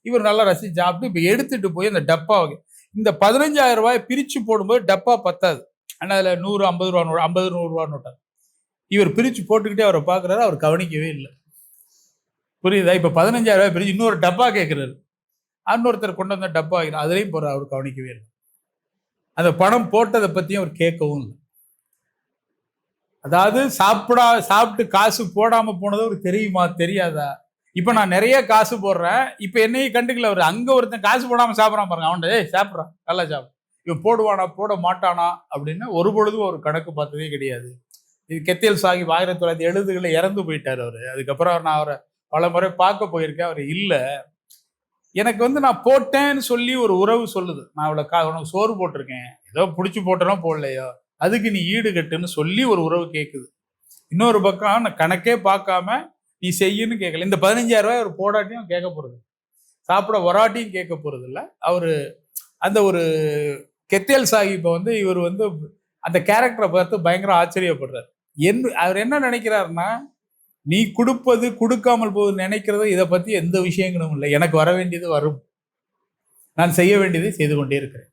இவர் நல்லா ரசிச்சு சாப்பிட்டு இப்போ எடுத்துட்டு போய் அந்த டப்பா இந்த 15,000 ரூபாய் பிரிச்சு போடும்போது டப்பா பத்தாது. ஆனால் அதில் 100 50 ரூபா நோட்டு 50 100 ரூபா நோட்டா இவர் பிரிச்சு போட்டுக்கிட்டே அவரை பார்க்குறாரு. அவர் கவனிக்கவே இல்லை. புரியுதா? இப்போ 15,000 ரூபாய் பிரிச்சு இன்னொரு டப்பா கேட்குறாரு. இன்னொருத்தர் கொண்டு வந்த டப்பா வைக்கணும். அதுலேயும் போகிற அவர் கவனிக்கவே இல்லை. அந்த பணம் போட்டதை பற்றியும் அவர் கேட்கவும் இல்லை. அதாவது சாப்பிட்டு காசு போடாம போனது அவருக்கு தெரியுமா தெரியாதா? இப்ப நான் நிறைய காசு போடுறேன். இப்ப என்னையும் கண்டுக்கல அவரு. அங்க ஒருத்தன் காசு போடாம சாப்பிடறான் பாருங்க. அவன்கிட்ட ஏய் சாப்பிட்றான் நல்லா சாப்பிடு. இவன் போடுவானா போட மாட்டானா அப்படின்னு ஒரு பொழுதும் ஒரு கணக்கு பார்த்ததே கிடையாது. இது கெத்தியல் சாஹிப் 1970களில் இறந்து போயிட்டார் அவரு. அதுக்கப்புறம் நான் அவரை பல முறை பார்க்க போயிருக்கேன். அவர் இல்ல. எனக்கு நான் போட்டேன்னு சொல்லி ஒரு உறவு சொல்லுது. நான் உனக்கு சோறு போட்டிருக்கேன். ஏதோ பிடிச்சி போட்டனோ போடலையோ அதுக்கு நீ ஈடு கட்டுன்னு சொல்லி ஒரு உறவு கேட்குது. இன்னொரு பக்கம் நான் கணக்கே பார்க்காம நீ செய்யுன்னு கேட்கல. இந்த 15,000 ரூபாய் அவர் போடாட்டியும் கேட்க போறது, சாப்பிட வராட்டியும் கேட்க போறது இல்லை. அவரு அந்த ஒரு கெத்தியல் சாஹிப்பை இவர் அந்த கேரக்டரை பார்த்து பயங்கர ஆச்சரியப்படுறார். அவர் என்ன நினைக்கிறாருன்னா, நீ கொடுப்பது கொடுக்காமல் போது நினைக்கிறது இதை பத்தி எந்த விஷயங்களும் இல்லை. எனக்கு வர வேண்டியது வரும். நான் செய்ய வேண்டியதை செய்து கொண்டே இருக்கிறேன்.